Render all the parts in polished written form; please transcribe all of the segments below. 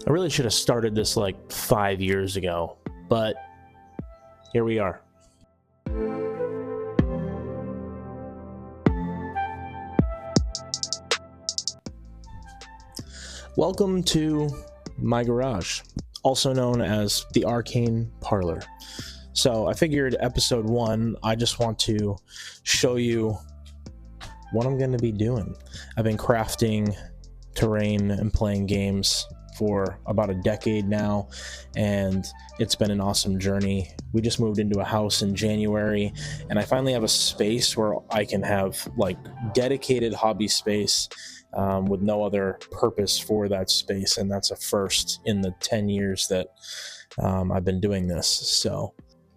I really should have started this like 5 years ago, but here we are. Welcome to my garage, also known as the Arcane Parlor. So I figured episode 1, I just want to show you what I'm going to be doing. I've been crafting terrain and playing games for about a decade now, and it's been an awesome journey. We just moved into a house in January, and I finally have a space where I can have like dedicated hobby space with no other purpose for that space, and that's a first in the 10 years that I've been doing this. So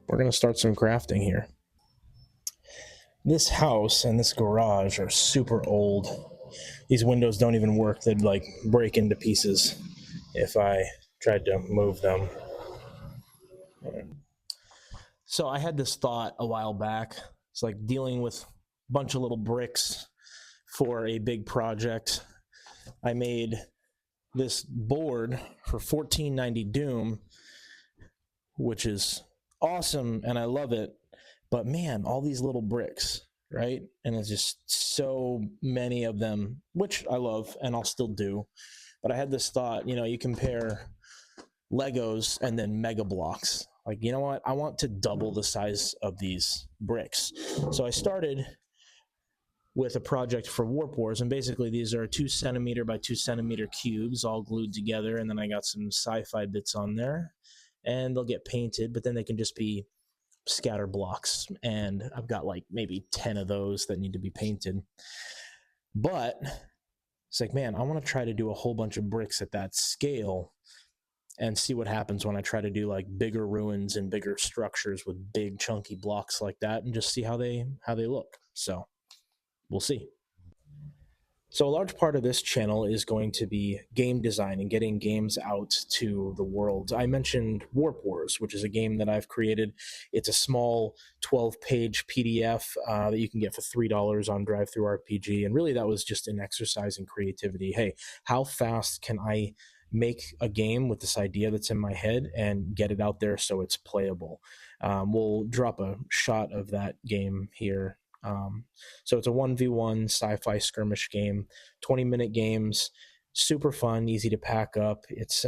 we're going to start some crafting here. This house and this garage are super old. These windows don't even work. They'd like break into pieces if I tried to move them. So I had this thought a while back. It's like dealing with a bunch of little bricks for a big project. I made this board for $14.90 Doom, which is awesome and I love it. But man, all these little bricks, right? And it's just so many of them, which I love and I'll still do. But I had this thought, you compare Legos and then Mega Blocks. Like, you know what? I want to double the size of these bricks. So I started with a project for Warp Wars, and basically these are 2 centimeter by 2 centimeter cubes all glued together, and then I got some sci-fi bits on there, and they'll get painted, but then they can just be scatter blocks, and I've got like maybe 10 of those that need to be painted. But it's like, man, I want to try to do a whole bunch of bricks at that scale and see what happens when I try to do like bigger ruins and bigger structures with big chunky blocks like that, and just see how they look. So we'll see. So a large part of this channel is going to be game design and getting games out to the world. I mentioned Warp Wars, which is a game that I've created. It's a small 12-page PDF that you can get for $3 on DriveThruRPG. And really that was just an exercise in creativity. Hey, how fast can I make a game with this idea that's in my head and get it out there so it's playable? We'll drop a shot of that game here. So it's a 1v1 sci-fi skirmish game, 20-minute games, super fun, easy to pack up. It's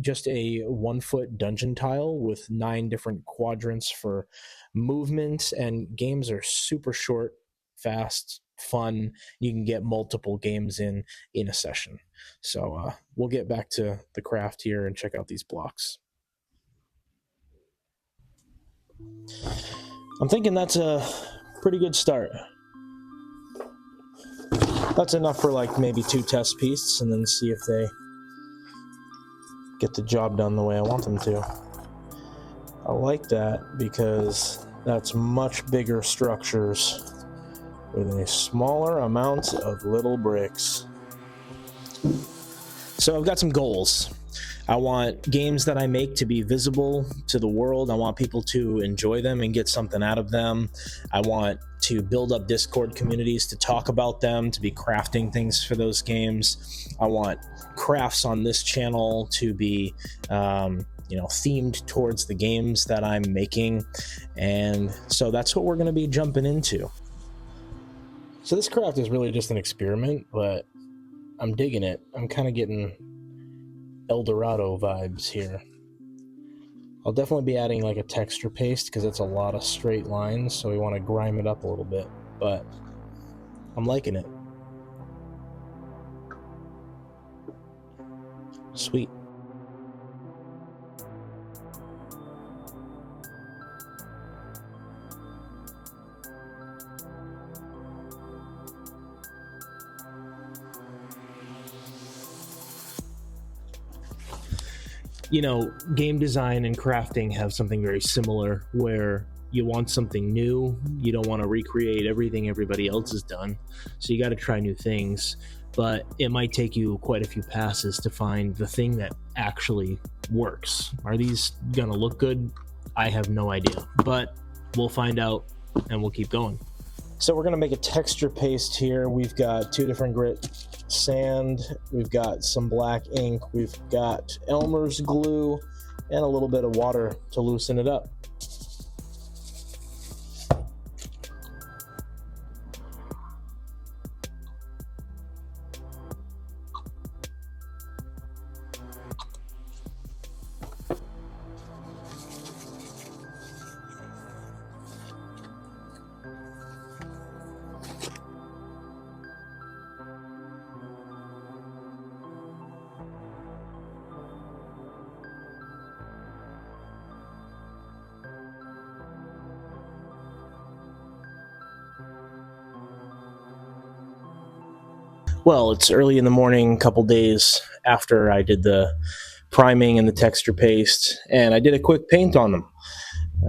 just a 1-foot dungeon tile with 9 different quadrants for movement, and games are super short, fast, fun. You can get multiple games in a session. So we'll get back to the craft here and check out these blocks. I'm thinking that's a pretty good start. That's enough for like maybe 2 test pieces, and then see if they get the job done the way I want them to. I like that because that's much bigger structures with a smaller amount of little bricks. So I've got some goals. I want games that I make to be visible to the world. I want people to enjoy them and get something out of them. I want to build up Discord communities to talk about them, to be crafting things for those games. I want crafts on this channel to be themed towards the games that I'm making. And so that's what we're going to be jumping into. So this craft is really just an experiment, but I'm digging it. I'm kind of getting El Dorado vibes here. I'll definitely be adding like a texture paste because it's a lot of straight lines, so we want to grime it up a little bit, but I'm liking it. Sweet. Game design and crafting have something very similar where you want something new. You don't want to recreate everything everybody else has done. So you got to try new things, but it might take you quite a few passes to find the thing that actually works. Are these going to look good? I have no idea, but we'll find out and we'll keep going. So we're going to make a texture paste here. We've got 2 different grit sand, we've got some black ink, we've got Elmer's glue, and a little bit of water to loosen it up. Well, it's early in the morning, a couple days after I did the priming and the texture paste, and I did a quick paint on them.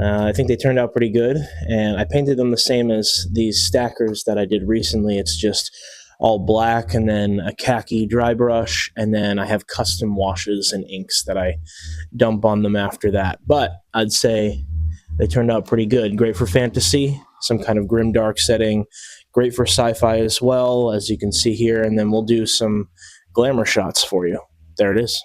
I think they turned out pretty good, and I painted them the same as these stackers that I did recently. It's just all black and then a khaki dry brush, and then I have custom washes and inks that I dump on them after that. But I'd say they turned out pretty good. Great for fantasy, some kind of grim dark setting. Great for sci-fi as well, as you can see here. And then we'll do some glamour shots for you. There it is.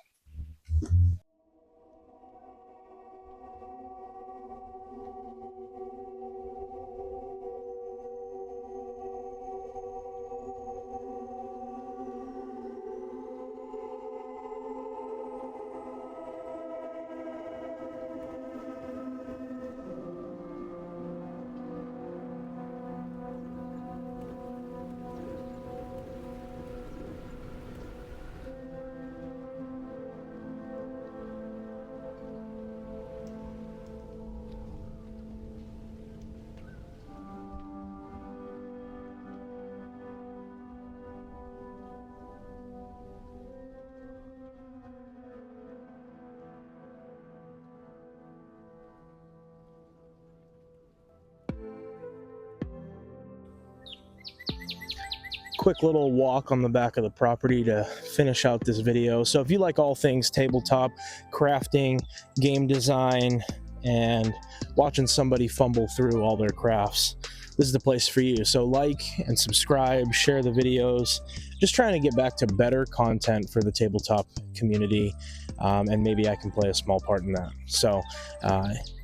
Quick little walk on the back of the property to finish out this video. So if you like all things tabletop, crafting, game design, and watching somebody fumble through all their crafts, this is the place for you. So like and subscribe, share the videos, just trying to get back to better content for the tabletop community, and maybe I can play a small part in that. So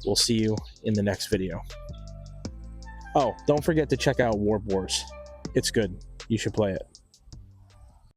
we'll see you in the next video. Oh, don't forget to check out Warp Wars. It's good. You should play it.